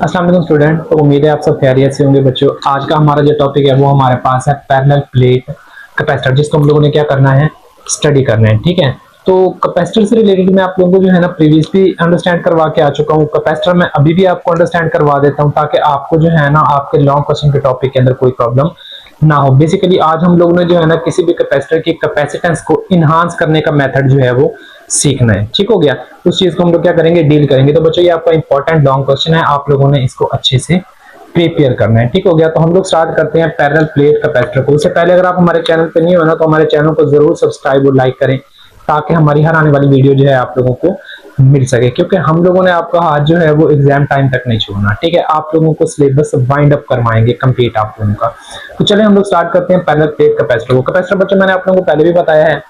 अस्सलाम वालेकुम स्टूडेंट। तो उम्मीद है आप सब खैरियत से होंगे बच्चों। आज का हमारा जो टॉपिक है वो हमारे पास है पैरेलल प्लेट कैपेसिटर, जिसको हम लोगों ने क्या करना है, स्टडी करना है। ठीक है, तो कैपेसिटर से रिलेटेड मैं आप लोगों को जो है ना प्रीवियसली अंडरस्टैंड करवा के आ चुका हूँ। कैपेसिटर मैं अभी भी आपको अंडरस्टैंड करवा देता हूँ ताकि आपको जो है ना आपके लॉन्ग क्वेश्चन के टॉपिक के अंदर कोई प्रॉब्लम ना हो। बेसिकली आज हम लोगों ने जो है ना किसी भी कैपेसिटर की कैपेसिटेंस को इनहांस करने का मेथड जो है वो सीखना है। ठीक हो गया, उस चीज को हम लोग क्या करेंगे, डील करेंगे। तो बच्चों ये आपका इंपॉर्टेंट लॉन्ग क्वेश्चन है, आप लोगों ने इसको अच्छे से प्रिपेयर करना है। ठीक हो गया, तो हम लोग स्टार्ट करते हैं पैरेलल प्लेट कैपेसिटर को। उससे पहले अगर आप हमारे चैनल पे नहीं हो ना तो हमारे चैनल को जरूर सब्सक्राइब और लाइक करें ताकि हमारी हर आने वाली वीडियो जो है आप लोगों को मिल सके, क्योंकि हम लोगों ने आपका हाथ जो है वो एग्जाम टाइम तक नहीं छोड़ना। ठीक है, आप लोगों को सिलेबस वाइंड अप करवाएंगे कंप्लीट आप लोगों का। तो चलिए हम लोग स्टार्ट करते हैं पैरेलल प्लेट कैपेसिटर को। कैपेसिटर बच्चों मैंने आप लोगों को पहले भी बताया है,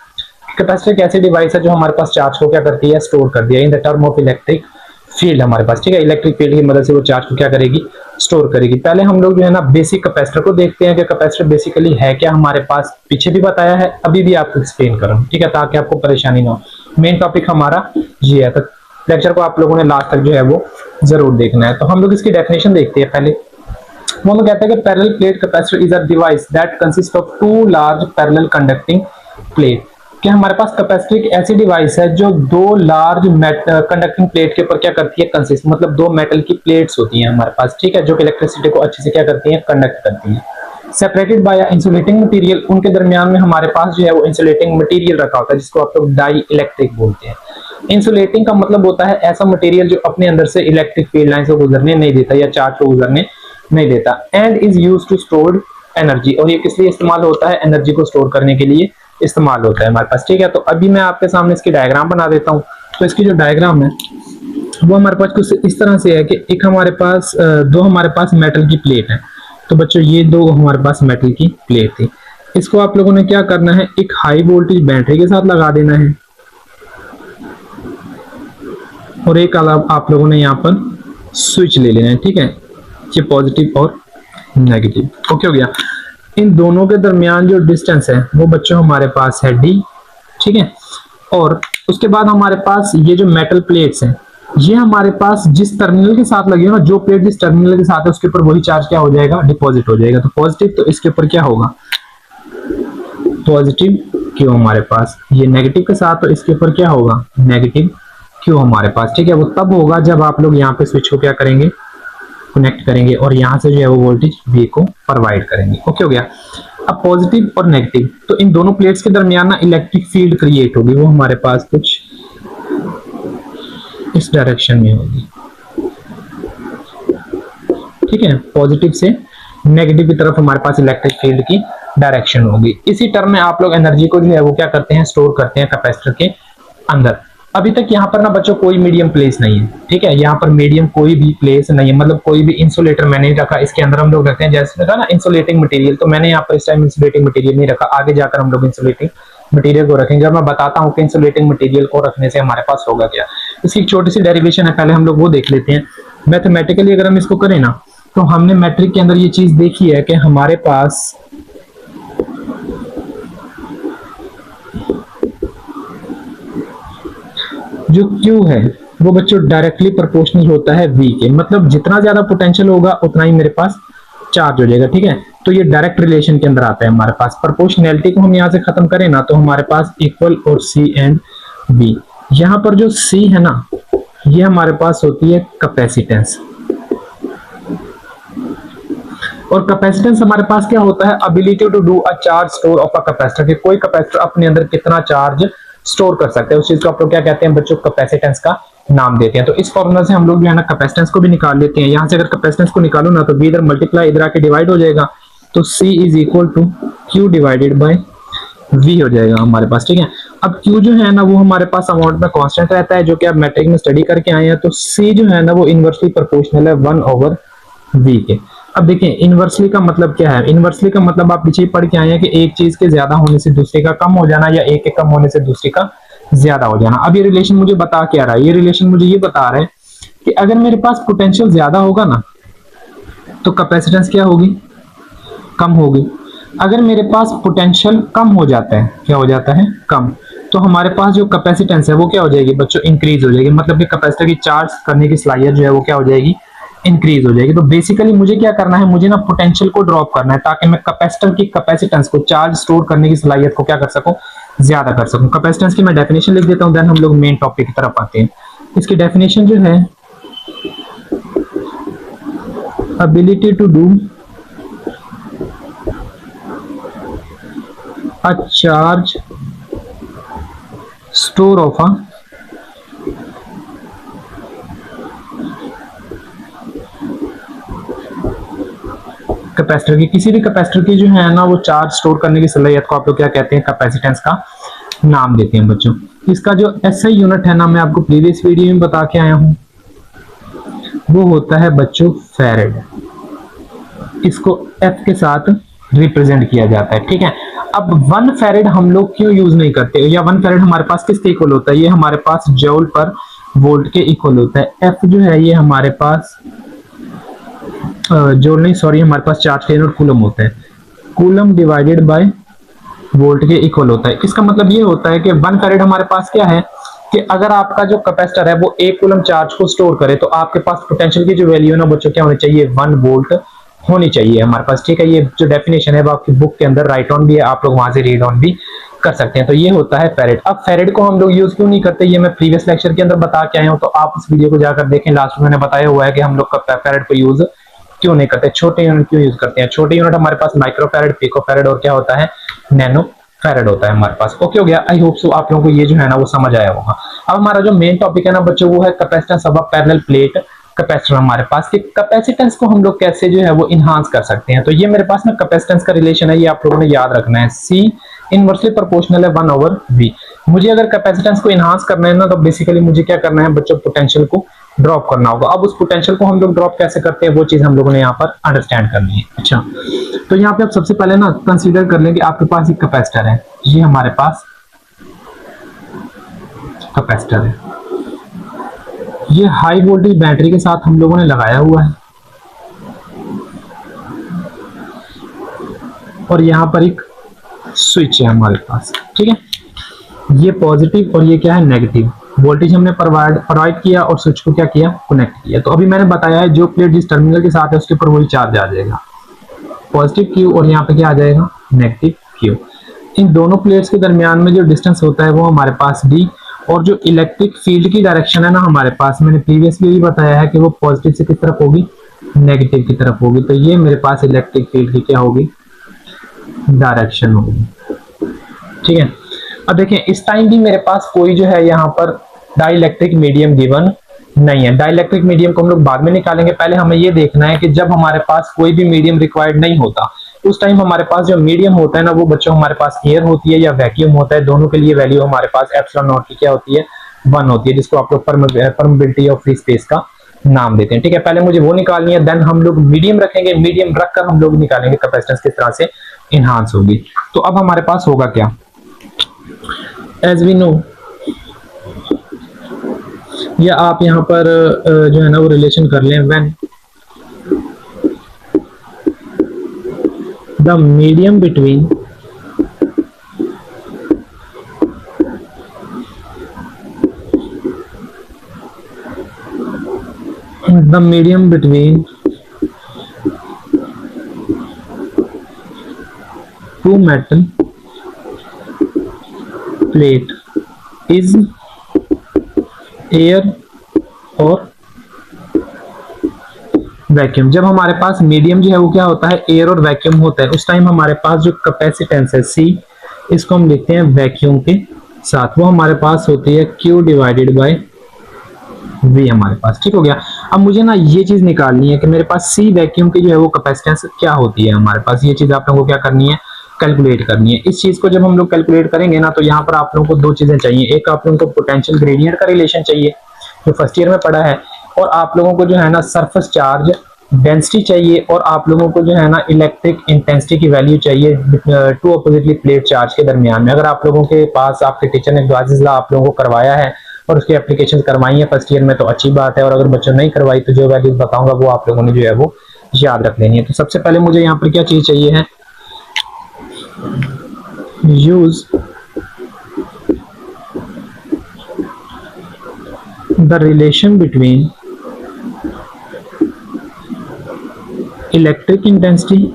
कैपेसिटर एक ऐसी डिवाइस है जो हमारे पास चार्ज को क्या करती है, स्टोर कर दिया in the term of electric field हमारे पास। ठीक है, इलेक्ट्रिक फील्ड की मदद से वो चार्ज को क्या करेगी, स्टोर करेगी। पहले हम लोग जो है ना बेसिक कैपेसिटर को देखते हैं कि कैपेसिटर बेसिकली है क्या हमारे पास। पीछे भी बताया है, अभी भी आपको एक्सप्लेन कर रहा हूं, ठीक है, ताकि आपको परेशानी ना हो। मेन टॉपिक हमारा ये है, तो लेक्चर को आप लोगों ने लास्ट तक जो है वो जरूर देखना है। तो हम लोग इसकी डेफिनेशन देखते हैं पहले। वो लोग कहते हैं कि parallel plate capacitor is a device that consist of two large parallel conducting plate. कि हमारे पास कैपेसिटर एक ऐसी डिवाइस है जो दो लार्ज कंडक्टिंग प्लेट के ऊपर क्या करती है, कंसिस्ट, मतलब दो मेटल की प्लेट्स होती हैं हमारे पास। ठीक है, जो कि इलेक्ट्रिसिटी को अच्छे से क्या करती हैं, कंडक्ट करती हैं। सेपरेटेड बाय इंसुलेटिंग मटेरियल, उनके दरमियान में हमारे पास जो है वो इंसुलेटिंग मटेरियल रखा होता है जिसको आप लोग डाई इलेक्ट्रिक बोलते हैं। इंसुलेटिंग का मतलब होता है ऐसा मटेरियल जो अपने अंदर से इलेक्ट्रिक फील्ड लाइन को गुजरने नहीं देता या चार्ज को गुजरने नहीं देता। And is use to store energy, और ये किस लिए इस्तेमाल होता है, एनर्जी को स्टोर करने के लिए इस्तेमाल होता है हमारे पास। ठीक है, तो अभी मैं आपके सामने इसकी डायग्राम बना देता हूँ। तो इसकी जो डायग्राम है वो हमारे पास कुछ इस तरह से है कि एक हमारे पास दो हमारे पास मेटल की प्लेट है। तो बच्चों ये दो हमारे पास मेटल की प्लेट थी, इसको आप लोगों ने क्या करना है, एक हाई वोल्टेज बैटरी के साथ लगा देना है, और एक आप लोगों ने यहाँ पर स्विच ले लेना है। ठीक है, ये पॉजिटिव और नेगेटिव। ओके हो गया। इन दोनों के दरमियान जो डिस्टेंस है वो बच्चों हमारे पास है डी। ठीक है, और उसके बाद हमारे पास ये जो मेटल प्लेट्स हैं ये हमारे पास जिस टर्मिनल के साथ लगी हो ना, जो प्लेट जिस टर्मिनल के साथ है उसके ऊपर वही चार्ज क्या हो जाएगा, डिपॉजिट हो जाएगा। तो पॉजिटिव, तो इसके ऊपर क्या होगा, पॉजिटिव क्यू हमारे पास। ये नेगेटिव के साथ, तो इसके ऊपर क्या होगा, नेगेटिव क्यू हमारे पास। ठीक है, वो तब होगा जब आप लोग यहाँ पे स्विच को क्या करेंगे, कनेक्ट करेंगे और यहां से जो है वो वोल्टेज V को प्रोवाइड करेंगे। ओके हो गया। अब पॉजिटिव और नेगेटिव, तो इन दोनों प्लेट्स के दरमियान ना इलेक्ट्रिक फील्ड क्रिएट होगी, वो हमारे पास कुछ इस डायरेक्शन में होगी। ठीक है, पॉजिटिव से नेगेटिव की तरफ हमारे पास इलेक्ट्रिक फील्ड की डायरेक्शन होगी। इसी टर्म में आप लोग एनर्जी को जो है वो क्या करते हैं, स्टोर करते हैं कैपेसिटर के अंदर। अभी तक यहाँ पर ना बच्चों कोई मीडियम प्लेस नहीं है। ठीक है, यहाँ पर मीडियम कोई भी प्लेस नहीं है, मतलब कोई भी इंसुलेटर मैंने नहीं रखा। इसके अंदर हम लोग रखते हैं जैसे रखा ना इंसुलेटिंग मटेरियल, तो मैंने यहाँ पर इस टाइम इंसुलेटिंग मटेरियल नहीं रखा। आगे जाकर हम लोग इंसुलेटिंग मटेरियल को रखेंगे और मैं बताता हूँ कि इंसुलेटिंग मटेरियल को रखने से हमारे पास होगा क्या। इसकी एक छोटी सी डेरिवेशन है, पहले हम लोग वो देख लेते हैं। मैथमेटिकली अगर हम इसको करें ना, तो हमने मैट्रिक के अंदर ये चीज देखी है कि हमारे पास जो Q है वो बच्चों डायरेक्टली प्रोपोर्शनल होता है V के, मतलब जितना ज्यादा पोटेंशियल होगा उतना ही मेरे पास चार्ज हो जाएगा। ठीक है, तो ये डायरेक्ट रिलेशन के अंदर आता है हमारे पास। प्रोपोर्शनैलिटी को हम यहाँ से खत्म करें ना तो हमारे पास इक्वल और C एंड V। यहाँ पर जो C है ना ये हमारे पास होती है कैपेसिटेंस, और कैपेसिटेंस हमारे पास क्या होता है, ability to do a charge store of a capacitor, कि कोई कैपेसिटर अपने अंदर कितना चार्ज स्टोर कर सकते हैं, उस चीज को आप लोग क्या कहते हैं बच्चों, कैपेसिटेंस का नाम देते हैं। तो इस फॉर्मूला से हम लोग जो है ना कैपेसिटेंस को भी निकाल लेते हैं। यहाँ से अगर कैपेसिटेंस को निकालो ना तो V इधर मल्टीप्लाई इधर आके डिवाइड हो जाएगा, तो C is equal to Q divided by V हो जाएगा हमारे पास। ठीक है, अब Q जो है ना वो हमारे पास अमाउंट में कांस्टेंट रहता है, जो कि आप मैट्रिक में स्टडी करके आए हैं। तो C जो है ना वो इनवर्सली प्रोपोर्शनल है 1/V के। अब देखिए इनवर्सली का मतलब क्या है, इनवर्सली का मतलब आप पीछे पढ़ के आए हैं कि एक चीज के ज्यादा होने से दूसरे का कम हो जाना, या एक के कम होने से दूसरे का ज्यादा हो जाना। अब ये रिलेशन मुझे बता क्या रहा है, ये रिलेशन मुझे ये बता रहा है कि अगर मेरे पास पोटेंशियल ज्यादा होगा ना तो कैपेसिटेंस क्या होगी, कम होगी। अगर मेरे पास पोटेंशियल कम हो जाता है, क्या हो जाता है, कम, तो हमारे पास जो कैपेसिटेंस है वो क्या हो जाएगी बच्चों, इंक्रीज हो जाएगी। मतलब कि कैपेसिटर की चार्ज करने की सलाहियत जो है वो क्या हो जाएगी, इंक्रीज हो जाएगी। तो बेसिकली मुझे क्या करना है, मुझे ना पोटेंशियल को ड्रॉप करना है ताकि मैं कैपेसिटर की कैपेसिटेंस को, चार्ज स्टोर करने की सलाहियत को क्या कर सकूं, ज्यादा कर सकूं। कैपेसिटेंस की मैं डेफिनेशन लिख देता हूं, देन हम लोग मेन टॉपिक की तरफ आते हैं। इसकी डेफिनेशन जो है, ability to do a charge store of a capacitor की, किसी भी कैपेसिटर की जो है ना वो चार्ज स्टोर करने की सलाहियत को आप लोग क्या कहते हैं, कैपेसिटेंस का नाम देते हैं बच्चों। इसका जो एसआई यूनिट है ना, मैं आपको प्रीवियस वीडियो में बता के आया हूं, वो होता है बच्चों फैरेड। इसको एफ के साथ रिप्रेजेंट किया जाता है, ठीक है। अब 1 फैरेड हम लोग क्यों यूज नहीं करते, या 1 फैरेड हमारे पास किसके इक्वल होता है, ये हमारे पास जूल पर वोल्ट के इक्वल होता है। एफ जो है ये हमारे पास जूल नहीं, सॉरी, हमारे पास चार्ज का यूनिट कूलम होता है। कूलम डिवाइडेड बाय वोल्ट के इक्वल होता है। इसका मतलब ये होता है कि 1 फैरेड हमारे पास क्या है कि अगर आपका जो कैपेसिटर है वो 1 कूलम चार्ज को स्टोर करे तो आपके पास पोटेंशियल की जो वैल्यू है ना बच्चों क्या होनी चाहिए, 1 वोल्ट होनी चाहिए हमारे पास, ठीक है। ये जो डेफिनेशन है वो आपकी बुक के अंदर राइट ऑन भी है, आप लोग वहां से रीड ऑन भी कर सकते हैं। तो ये होता है फैरेड। अब फैरेड को हम लोग यूज क्यों नहीं करते, ये मैं प्रीवियस लेक्चर के अंदर बता के आया हूं, तो आप उस वीडियो को जाकर देखें, लास्ट में मैंने बताया हुआ है कि हम लोग फैरेड को यूज क्यों नहीं करते, छोटे यूनिट क्यों यूज करते हैं। छोटे यूनिट हमारे पास माइक्रो फैरेड, पिको फैरेड और क्या होता है, नैनो फैरेड होता है हमारे पास। ओके हो गया, आई होप सो आप लोगों को ये जो है ना वो समझ आया होगा। अब हमारा जो मेन टॉपिक है ना बच्चों वो है capacitance of a parallel plate capacitor हमारे पास, कि कैपेसिटेंस को हम लोग कैसे जो है वो इनहांस कर सकते हैं। तो ये मेरे पास ना कैपेसिटेंस का रिलेशन है, ये आप लोगों ने याद रखना है, C इनवर्सली प्रोपोर्शनल है 1/V। मुझे अगर कैपेसिटेंस को इनहांस करना है ना तो बेसिकली मुझे क्या करना है बच्चों, पोटेंशियल को ड्रॉप करना होगा। अब उस पोटेंशियल को हम लोग ड्रॉप कैसे करते हैं वो चीज हम लोगों ने यहाँ पर अंडरस्टैंड करनी है। अच्छा, तो यहाँ पे आप सबसे पहले ना कंसीडर कर लेंगे आपके पास एक कैपेसिटर है, ये हमारे पास कैपेसिटर है, ये हाई वोल्टेज बैटरी के साथ हम लोगों ने लगाया हुआ है, और यहाँ पर एक स्विच है हमारे पास, ठीक है। ये पॉजिटिव और ये क्या है, नेगेटिव वोल्टेज हमने प्रोवाइड किया और स्विच को क्या किया, कनेक्ट किया। तो अभी मैंने बताया है जो प्लेट जिस टर्मिनल के साथ है उसके ऊपर वही चार्ज आ जाएगा, पॉजिटिव क्यू, और यहाँ पे क्या आ जाएगा, नेगेटिव क्यू। इन दोनों प्लेट्स के दरमियान में जो डिस्टेंस होता है वो हमारे पास d, और जो इलेक्ट्रिक फील्ड की डायरेक्शन है ना हमारे पास, मैंने प्रीवियसली भी बताया है कि वो पॉजिटिव से किस तरफ होगी, नेगेटिव की तरफ होगी। तो ये मेरे पास इलेक्ट्रिक फील्ड की क्या होगी, डायरेक्शन होगी, ठीक है। अब देखें इस टाइम भी मेरे पास कोई जो है यहाँ पर डाइलेक्ट्रिक मीडियम गिवन नहीं है। डाइलेक्ट्रिक मीडियम को हम लोग बाद में निकालेंगे, पहले हमें ये देखना है कि जब हमारे पास कोई भी मीडियम रिक्वायर्ड नहीं होता उस टाइम हमारे पास जो मीडियम होता है ना वो बच्चों हमारे पास एयर होती है या वैक्यूम होता है, दोनों के लिए वैल्यू हमारे पास एप्सिलॉन नॉट की क्या होती है, 1 होती है, जिसको आप लोग परमिबिलिटी ऑफ फ्री स्पेस का नाम देते हैं, ठीक है। पहले मुझे वो निकालनी है, देन हम लोग मीडियम रखेंगे, मीडियम रखकर हम लोग निकालेंगे कैपेसिटेंस किस तरह से इनहांस होगी। तो अब हमारे पास होगा क्या, एज वी नो, या आप यहाँ पर जो है ना वो रिलेशन कर लें, when the medium between two metal plate is air और वैक्यूम। जब हमारे पास मीडियम जो है वो क्या होता है, एयर और वैक्यूम होता है, उस टाइम हमारे पास जो कैपेसिटेंस है C, इसको हम लिखते हैं वैक्यूम के साथ, वो हमारे पास होती है Q डिवाइडेड बाय V हमारे पास, ठीक हो गया। अब मुझे ना ये चीज निकालनी है कि मेरे पास C वैक्यूम की जो है वो कैपेसिटेंस क्या होती है हमारे पास, ये चीज आप लोगों को क्या करनी है, कैलकुलेट करनी है। इस चीज को जब हम लोग कैलकुलेट करेंगे ना तो यहाँ पर आप लोगों को 2 चीजें चाहिए, एक आप लोगों को पोटेंशियल ग्रेडियंट का रिलेशन चाहिए जो फर्स्ट ईयर में पढ़ा है, और आप लोगों को जो है ना सरफेस चार्ज डेंसिटी चाहिए, और आप लोगों को जो है ना इलेक्ट्रिक इंटेंसिटी की वैल्यू चाहिए टू अपोजिटली प्लेट चार्ज के दरमियान में। अगर आप लोगों के पास आपके टीचर ने गॉसेस लॉ आप लोगों को करवाया है और उसकी एप्लीकेशन करवाई है फर्स्ट ईयर में तो अच्छी बात है, और अगर बच्चों नहीं करवाई तो जो वैल्यूज बताऊंगा वो आप लोगों ने जो है वो याद रख लेनी है। तो सबसे पहले मुझे यहाँ पर क्या चीज चाहिए है, use the relation between electric intensity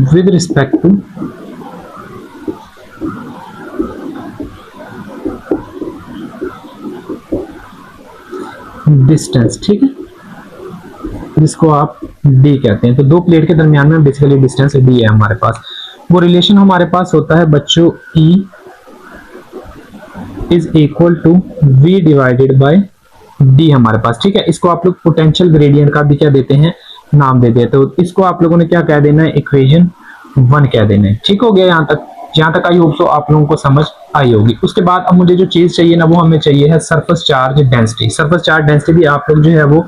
with respect to distance, ठीक है, जिसको आप डी कहते हैं। तो दो प्लेट के दरमियान में बेसिकली डिस्टेंस डी है हमारे पास। वो रिलेशन हमारे पास होता है बच्चों E is equal to V divided by D हमारे पास, ठीक है। इसको आप लोग पोटेंशियल ग्रेडियंट का भी क्या देते हैं, नाम देते हैं। तो इसको आप लोगों ने क्या कह देना है, इक्वेशन 1 कह देना है। ठीक हो गया, यहाँ तक आई होप सो आप लोगों को समझ आई होगी। उसके बाद अब मुझे जो चीज चाहिए ना, वो हमें चाहिए है surface charge density. Surface charge density भी आप लोग जो है वो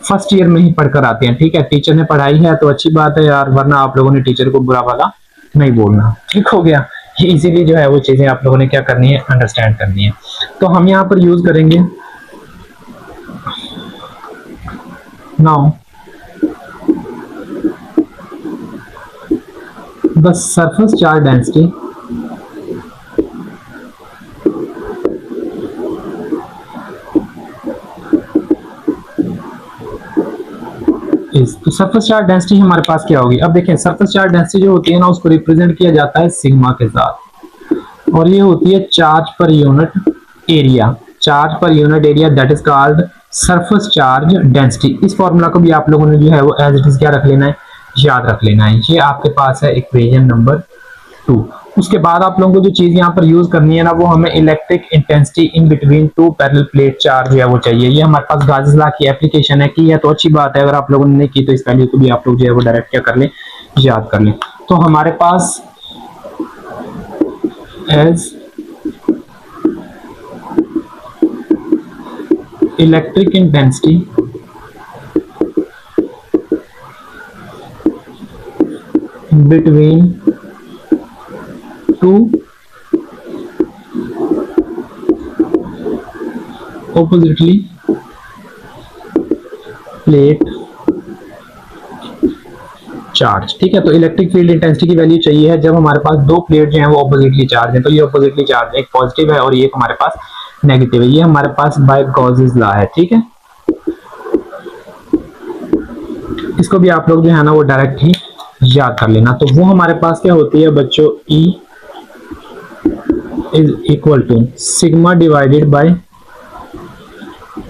फर्स्ट ईयर में ही पढ़कर आते हैं, ठीक है। टीचर ने पढ़ाई है तो अच्छी बात है यार, वरना आप लोगों ने टीचर को बुरा भला नहीं बोलना। ठीक हो गया, इजीली जो है वो चीजें आप लोगों ने क्या करनी है, अंडरस्टैंड करनी है। तो हम यहाँ पर यूज करेंगे now the surface charge density is, तो सरफेस चार्ज डेंसिटी हमारे पास क्या होगी। अब देखें सरफेस चार्ज डेंसिटी जो होती है ना, उसको रिप्रेजेंट किया जाता है सिग्मा के साथ, और ये होती है charge per unit area. Charge per unit area that is called surface charge density. इस फॉर्मूला को भी आप लोगों ने जो है वो एज इट इज क्या रख लेना है, याद रख लेना है। ये आपके पास है इक्वेशन नंबर 2। उसके बाद आप लोगों को जो चीज यहाँ पर यूज करनी है ना, वो हमें electric intensity in between two parallel plate charge है वो चाहिए। ये हमारे पास गाउस लॉ की एप्लीकेशन है, की है तो अच्छी बात है। अगर आप लोगों ने नहीं की तो इस वैल्यू को भी आप लोग जो है वो डायरेक्ट क्या कर लें, याद कर लें। तो हमारे पास as electric intensity between two oppositely plate charge, ठीक है। तो इलेक्ट्रिक फील्ड इंटेंसिटी की वैल्यू चाहिए है जब हमारे पास दो प्लेट जो है वो ऑपोजिटली चार्ज है। तो ये ऑपोजिटली चार्ज है, एक पॉजिटिव है और ये हमारे पास नेगेटिव है। ये हमारे पास बाय गॉसेस लॉ है, ठीक है। इसको भी आप लोग जो है ना वो डायरेक्ट ही याद कर लेना। तो वो हमारे पास क्या होती है बच्चों, E is equal to sigma divided by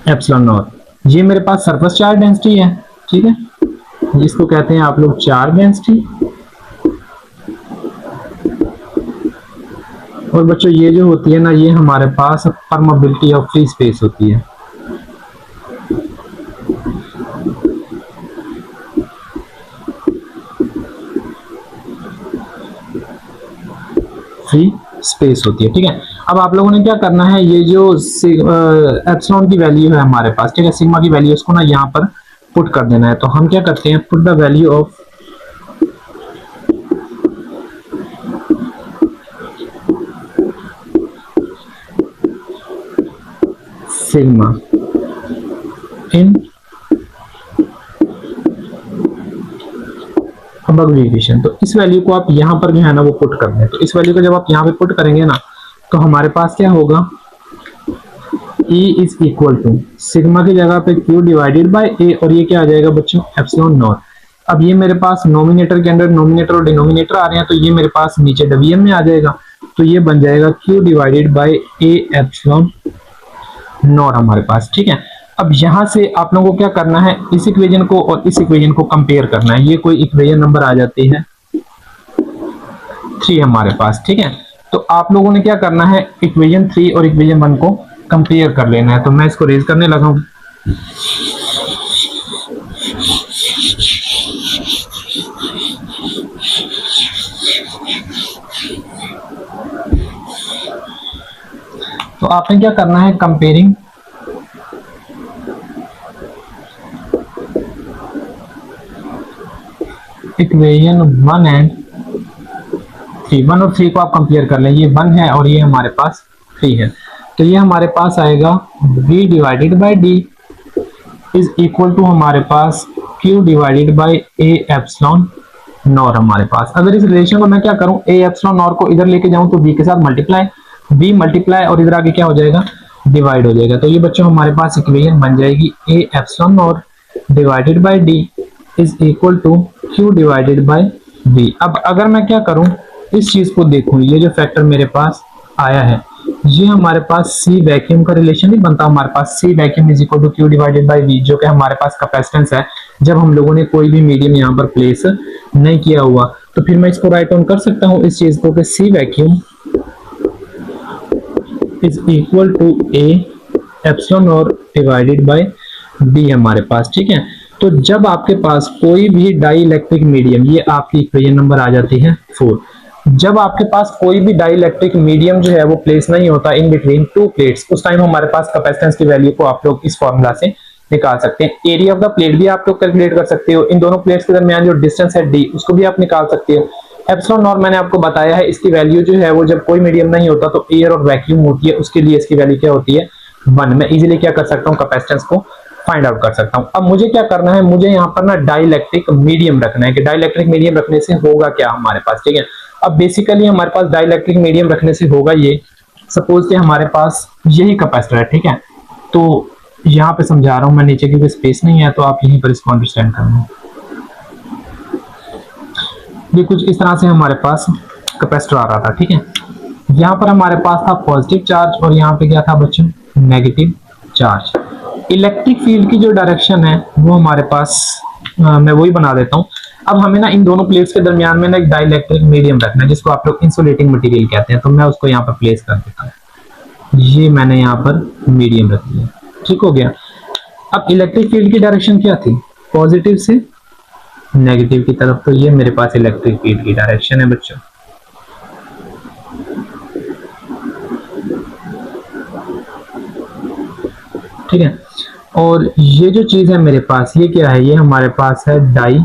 epsilon naught. ये मेरे पास सरफेस चार्ज डेंसिटी है, ठीक है, जिसको कहते हैं आप लोग चार्ज डेंसिटी। और बच्चों ये जो होती है ना, ये हमारे पास परमेबिलिटी ऑफ फ्री स्पेस होती है। फ्री स्पेस होती है, ठीक है। अब आप लोगों ने क्या करना है, ये जो एप्सिलॉन की वैल्यू है हमारे पास, ठीक है, सिग्मा की वैल्यू, उसको ना यहाँ पर पुट कर देना है। तो हम क्या करते हैं, put the value of sigma in equation. तो इस वैल्यू को आप यहाँ पर जो है ना वो पुट कर दें। तो इस वैल्यू को जब आप यहाँ पे पुट करेंगे ना, तो हमारे पास क्या होगा, E is equal to sigma की जगह पे Q डिवाइडेड बाय A, और ये क्या आ जाएगा बच्चों, एप्सिलॉन नॉट। अब ये मेरे पास नोमिनेटर के अंदर नोमिनेटर और डिनोमिनेटर आ रहे हैं, तो ये मेरे पास नीचे डब्ल्यूएम में आ जाएगा। तो ये बन जाएगा Q divided by A epsilon naught हमारे पास, ठीक है। अब यहां से आप लोगों को क्या करना है, इस इक्वेशन को और इस इक्वेशन को कंपेयर करना है। ये कोई इक्वेशन नंबर आ जाती है 3 हमारे पास, ठीक है। तो आप लोगों ने क्या करना है, इक्वेशन 3 और इक्वेशन 1 को कंपेयर कर लेना है। तो मैं इसको रेज करने लगा हूं। तो आपने क्या करना है, कंपेयरिंग इक्वेशन 1 एंड 3, 1 और 3 को आप कंपेयर कर लें। ये 1 है और ये हमारे पास 3 है। तो ये हमारे पास आएगा V divided by D is equal to हमारे पास Q divided by A epsilon naught हमारे पास। अगर इस रिलेशन को मैं क्या करूं, A एप्सिलॉन नॉट को इधर लेके जाऊं तो V के साथ मल्टीप्लाई, V मल्टीप्लाई और इधर आगे क्या हो जाएगा, डिवाइड हो जाएगा। तो ये बच्चों हमारे पास इक्वेशन बन जाएगी A epsilon naught divided by D is equal to Q divided by V. अब अगर मैं क्या करूं, इस चीज को देखूं, ये जो फैक्टर मेरे पास आया है, ये हमारे पास सी वैक्यूम का रिलेशन नहीं बनता, हमारे पास C vacuum is equal to Q divided by V, जो कि हमारे पास कैपेसिटेंस है जब हम लोगों ने कोई भी मीडियम यहाँ पर प्लेस नहीं किया हुआ। तो फिर मैं इसको राइट ऑन कर सकता हूँ इस चीज को कि C vacuum is equal to A epsilon और डिवाइडेड बाय बी हमारे पास, ठीक है। तो जब आपके पास कोई भी डाई इलेक्ट्रिक मीडियम, ये आपकी इक्वेशन नंबर आ जाती है 4, जब आपके पास कोई भी डाई इलेक्ट्रिक मीडियम जो है वो प्लेस नहीं होता इन बिटवीन टू प्लेट्स, उस टाइम हमारे पास कैपेसिटेंस की वैल्यू को आप लोग इस फॉर्मूला से निकाल सकते हैं। एरिया ऑफ द प्लेट भी आप लोग कैलकुलेट कर सकते हो, इन दोनों प्लेट्स के दरमियान जो डिस्टेंस है डी, उसको भी आप निकाल सकते हो। एप्सिलॉन नॉट मैंने आपको बताया है, इसकी वैल्यू जो है वो जब कोई मीडियम नहीं होता तो एयर और वैक्यूम होती है, उसके लिए इसकी वैल्यू क्या होती है 1। मैं इजीली क्या कर सकता हूँ, कैपेसिटेंस को फाइंड आउट कर सकता हूँ। अब मुझे क्या करना है, मुझे यहाँ पर ना डाइलेक्ट्रिक मीडियम रखना है कि डाइलेक्ट्रिक मीडियम रखने से होगा क्या हमारे पास, ठीक है। अब बेसिकली हमारे पास डाइलेक्ट्रिक मीडियम रखने से होगा ये, सपोज कि हमारे पास यही कैपेसिटर है, ठीक है। तो यहाँ पे समझा रहा हूँ मैं, नीचे क्योंकि स्पेस नहीं है तो आप यहीं पर इसको अंडरस्टैंड करना। ये कुछ इस तरह से हमारे पास कैपेसिटर आ रहा था, ठीक है। यहाँ पर हमारे पास था पॉजिटिव चार्ज और यहाँ पे क्या था बच्चों, नेगेटिव चार्ज। इलेक्ट्रिक फील्ड की जो डायरेक्शन है वो हमारे पास मैं वही बना देता हूँ। अब हमें ना इन दोनों प्लेट्स के दरमियान में ना एक डाइलेक्ट्रिक मीडियम रखना है जिसको आप लोग इंसुलेटिंग मटेरियल कहते हैं, तो मैं उसको यहाँ पर प्लेस कर देता हूँ। ये मैंने यहाँ पर मीडियम रख दिया, ठीक हो गया। अब इलेक्ट्रिक फील्ड की डायरेक्शन क्या थी, पॉजिटिव से नेगेटिव की तरफ, तो ये मेरे पास इलेक्ट्रिक फील्ड की डायरेक्शन है बच्चों। ठीक है, और ये जो चीज है मेरे पास, ये क्या है, ये हमारे पास है डाई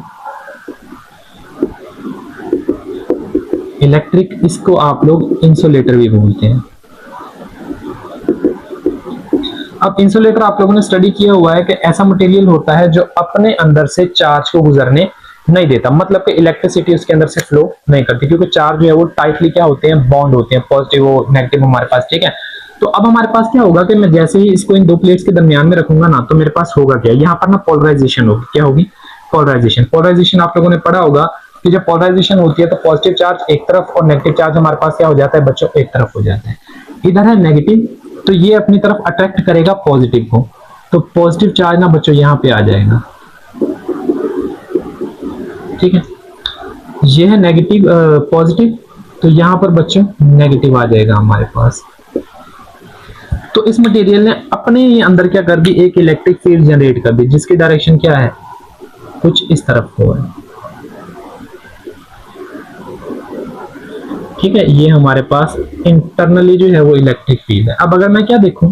इलेक्ट्रिक, इसको आप लोग इंसुलेटर भी बोलते हैं। अब इंसुलेटर आप लोगों ने स्टडी किया हुआ है कि ऐसा मटेरियल होता है जो अपने अंदर से चार्ज को गुजरने नहीं देता, मतलब कि इलेक्ट्रिसिटी उसके अंदर से फ्लो नहीं करती, क्योंकि चार्ज जो है वो टाइटली क्या होते हैं, बॉन्ड होते हैं, पॉजिटिव और नेगेटिव हमारे पास, ठीक है। तो अब हमारे पास क्या होगा कि मैं जैसे ही इसको इन दो प्लेट्स के दरमियान में रखूंगा ना, तो मेरे पास होगा क्या, यहाँ पर ना पोलराइजेशन होगी। क्या होगी, पोलराइजेशन। पोलराइजेशन आप लोगों ने पढ़ा होगा कि जब पोलराइजेशन होती है तो पॉजिटिव चार्ज एक तरफ और नेगेटिव चार्ज हमारे पास क्या हो जाता है बच्चों, एक तरफ हो जाता है। इधर है नेगेटिव, तो ये अपनी तरफ अट्रैक्ट करेगा पॉजिटिव को, तो पॉजिटिव चार्ज ना बच्चों यहाँ पे आ जाएगा, ठीक है। ये है नेगेटिव पॉजिटिव, तो यहाँ पर बच्चों नेगेटिव आ जाएगा हमारे पास। तो इस मटेरियल ने अपने अंदर क्या कर दी, एक इलेक्ट्रिक फील्ड जनरेट कर दी जिसकी डायरेक्शन क्या है, कुछ इस तरफ को है, ठीक है। ये हमारे पास इंटरनली जो है वो इलेक्ट्रिक फील्ड है। अब अगर मैं क्या देखूं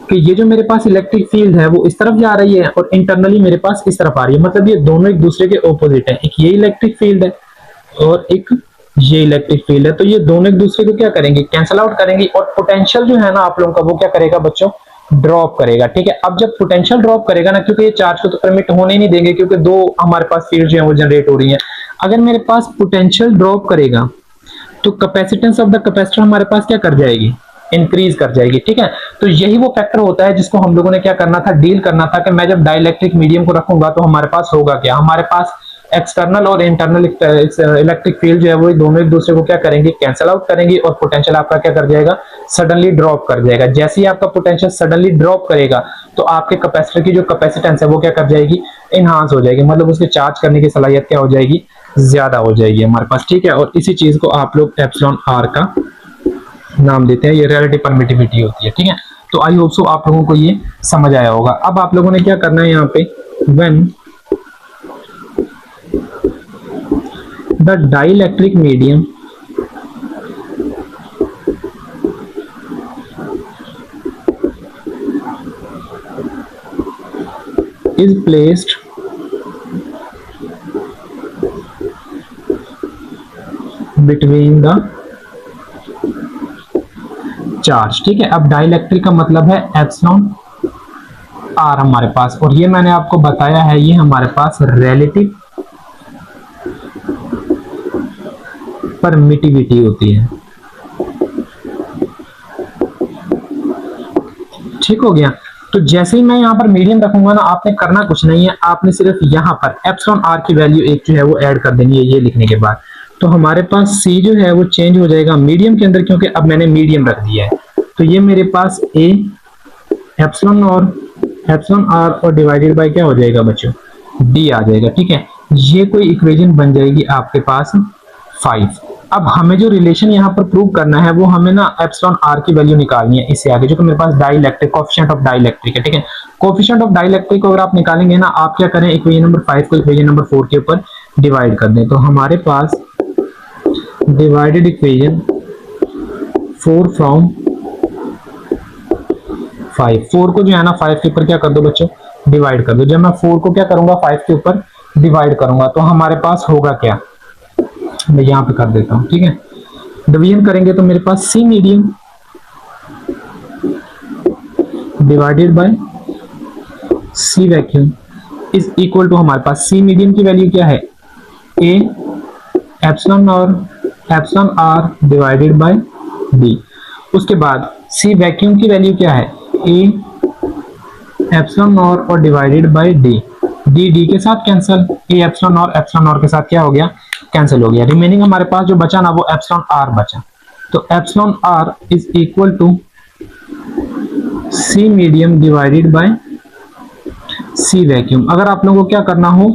कि ये जो मेरे पास इलेक्ट्रिक फील्ड है वो इस तरफ जा रही है और इंटरनली मेरे पास इस तरफ आ रही है, मतलब ये दोनों एक दूसरे के ऑपोजिट है, एक ये इलेक्ट्रिक फील्ड है और एक ये इलेक्ट्रिक फील्ड है, तो ये दोनों एक दूसरे को क्या करेंगे, कैंसिल आउट करेंगे, और पोटेंशियल जो है ना आप लोगों का वो क्या करेगा बच्चों, ड्रॉप करेगा, ठीक है। अब जब पोटेंशियल ड्रॉप करेगा ना, क्योंकि ये चार्ज को तो परमिट होने ही नहीं देंगे क्योंकि दो हमारे पास फील्ड जो है वो जनरेट हो रही है, अगर मेरे पास पोटेंशियल ड्रॉप करेगा तो कैपेसिटेंस ऑफ द कैपेसिटर हमारे पास क्या कर जाएगी, इंक्रीज कर जाएगी, ठीक है। तो यही वो फैक्टर होता है जिसको हम लोगों ने क्या करना था, डील करना था कि मैं जब डाइलेक्ट्रिक मीडियम को रखूंगा तो हमारे पास होगा क्या, हमारे पास एक्सटर्नल और इंटरनल इलेक्ट्रिक फील्ड जो है वो दोनों एक दूसरे को क्या करेंगे, कैंसिल आउट करेंगे, और पोटेंशियल आपका क्या कर जाएगा, सडनली ड्रॉप कर जाएगा। जैसे ही आपका पोटेंशियल सडनली ड्रॉप करेगा तो आपके कैपेसिटर की जो कैपेसिटेंस है वो क्या कर जाएगी, इनहांस हो जाएगी, मतलब उसके चार्ज करने की सलाहियत क्या हो जाएगी, ज्यादा हो जाएगी हमारे पास, ठीक है। और इसी चीज को आप लोग एप्सिलॉन आर का नाम देते हैं, ये रिलेटिव परमिटिविटी होती है, ठीक है। तो आई होप सो आप लोगों को ये समझ आया होगा। अब आप लोगों ने क्या करना है यहाँ पे, when the dielectric medium is placed between the charge, ठीक है। अब डाइलेक्ट्रिक का मतलब है एप्सिलॉन आर हमारे पास, और ये मैंने आपको बताया है ये हमारे पास रिलेटिव परमिटिविटी होती है। ठीक हो गया। तो जैसे ही मैं यहाँ पर मीडियम रखूंगा ना, आपने करना कुछ नहीं है, आपने सिर्फ यहाँ पर एप्सिलॉन आर की वैल्यू एक जो है वो ऐड कर देनी है ये लिखने के बाद। तो हमारे पास सी जो है वो चेंज हो जाएगा मीडियम के अंदर, क्योंकि अब मैंने मीडियम रख दिया है। तो ये मेरे पास ए एप्सिलॉन आर और डिवाइडेड बाय क्या हो जाएगा बच्चों, डी आ जाएगा। ठीक है, ये कोई इक्वेशन बन जाएगी आपके पास 5। अब हमें जो रिलेशन यहाँ पर प्रूव करना है वो हमें ना एप्सिलॉन आर की वैल्यू निकालनी है इससे आगे, जो कि मेरे पास डाइलेक्ट्रिक कोएफिशिएंट ऑफ डाइलेक्ट्रिक है। ठीक है, कोएफिशिएंट ऑफ डाइलेक्ट्रिक को अगर आप निकालेंगे ना, आप क्या करें, इक्वेशन नंबर 5 को इक्वेशन नंबर 4 के ऊपर डिवाइड कर दें। तो हमारे पास डिवाइडेड इक्वेशन 4 फ्रॉम 5, 4 को जो है ना 5 के ऊपर क्या कर दो बच्चों, डिवाइड कर दो। जब मैं 4 को क्या करूंगा 5 के ऊपर डिवाइड करूंगा तो हमारे पास होगा क्या, मैं यहां पे कर देता हूं। ठीक है, डिवीजन करेंगे तो मेरे पास C medium divided by C vacuum is equal to, हमारे पास सी मीडियम की वैल्यू क्या है, A epsilon r divided by D. उसके बाद सी वैक्यूम की वैल्यू क्या है, ए एप्सिलॉन और डिवाइडेड बाय डी। डी के साथ कैंसिल, ए एप्सिलॉन और के साथ क्या हो गया, कैंसिल हो गया। रिमेनिंग हमारे पास जो बचा ना वो एप्सिलॉन आर बचा। तो epsilon R is equal to C medium divided by C vacuum. अगर आप लोगों को क्या करना हो,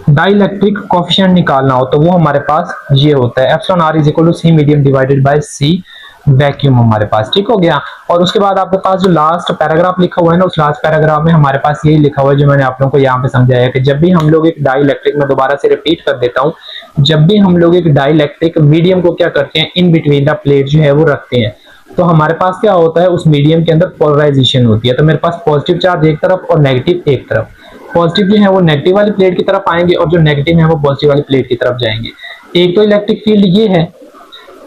डाइलेक्ट्रिक कोएफिशिएंट निकालना हो तो वो हमारे पास ये होता है epsilon R is equal to C medium divided by C vacuum हमारे पास। ठीक हो गया। और उसके बाद आपके पास जो लास्ट पैराग्राफ लिखा हुआ है ना, उस लास्ट पैराग्राफ में हमारे पास यही लिखा हुआ है जो मैंने आप लोगों को यहाँ पे समझाया कि जब भी हम लोग एक डाइलेक्ट्रिक, में दोबारा से रिपीट कर देता हूँ, जब भी हम लोग एक डाइलेक्ट्रिक मीडियम को क्या करते हैं, इन बिटवीन द प्लेट जो है वो रखते हैं, तो हमारे पास क्या होता है, उस मीडियम के अंदर पोलराइजेशन होती है। तो मेरे पास पॉजिटिव चार्ज एक तरफ और नेगेटिव एक तरफ। पॉजिटिव जो है वो नेगेटिव वाली प्लेट की तरफ आएंगे और जो नेगेटिव है वो पॉजिटिव वाली प्लेट की तरफ जाएंगे। एक तो इलेक्ट्रिक फील्ड ये है,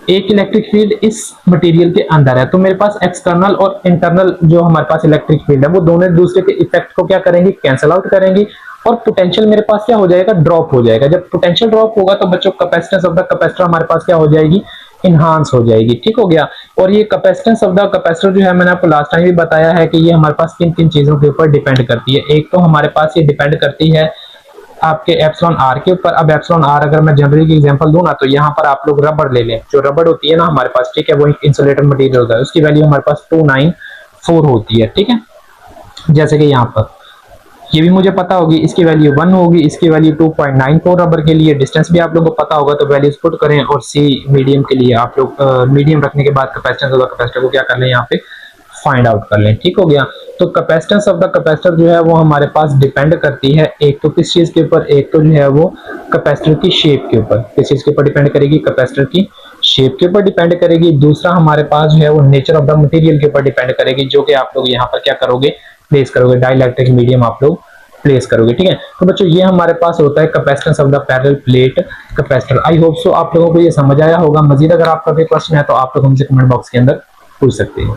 एक इलेक्ट्रिक फील्ड इस मटेरियल के अंदर है। तो मेरे पास एक्सटर्नल और इंटरनल जो हमारे पास इलेक्ट्रिक फील्ड है वो दोनों एक दूसरे के इफेक्ट को क्या करेंगे, कैंसिल आउट करेंगे और पोटेंशियल मेरे पास क्या हो जाएगा, ड्रॉप हो जाएगा। जब पोटेंशियल ड्रॉप होगा तो बच्चों कैपेसिटेंस ऑफ द कैपेसिटर हमारे पास क्या हो जाएगी, इनहांस हो जाएगी। ठीक हो गया। और ये कैपेसिटेंस ऑफ द कैपेसिटर जो है मैंने आपको लास्ट टाइम भी बताया है कि ये हमारे पास किन किन चीजों के ऊपर डिपेंड करती है। एक तो हमारे पास ये डिपेंड करती है आपके एप्सिलॉन आर के ऊपर। अब एप्सिलॉन आर अगर मैं जनरली की एग्जांपल दूं ना, तो यहाँ पर आप लोग रबड़ ले लें। जो रबड़ होती है ना हमारे पास, ठीक है, वो इंसुलेटर मटेरियल होता है, उसकी वैल्यू हमारे पास 294 होती है। ठीक है, जैसे कि यहाँ पर ये भी मुझे पता होगी, इसकी वैल्यू 1 होगी, इसकी वैल्यू 2.94 रबर के लिए। डिस्टेंस भी आप लोगों को पता होगा, तो वैल्यूज पुट करें। और सी मीडियम के लिए आप लोग मीडियम रखने के बाद कैपेसिटेंस ऑफ द कैपेसिटर को क्या कर लें, यहाँ पे फाइंड आउट कर लें। ठीक हो गया। तो कैपेसिटेंस ऑफ द कैपेसिटर जो है वो हमारे पास डिपेंड करती है एक तो किस चीज के ऊपर, एक तो जो है वो कैपेसिटर की शेप के ऊपर। किस चीज के ऊपर डिपेंड करेगी, कैपेसिटर की शेप के ऊपर डिपेंड करेगी। दूसरा हमारे पास जो है वो नेचर ऑफ द मटेरियल के ऊपर डिपेंड करेगी, जो कि आप लोग यहाँ पर क्या करोगे, प्लेस करोगे, डाइलेक्ट्रिक मीडियम आप लोग प्लेस करोगे। ठीक है, तो बच्चों ये हमारे पास होता है capacitance of the parallel plate capacitor. I hope so आप लोगों को ये समझ आया होगा। मजीद अगर आपका कोई क्वेश्चन है तो आप लोग हमसे कमेंट बॉक्स के अंदर पूछ सकते हैं।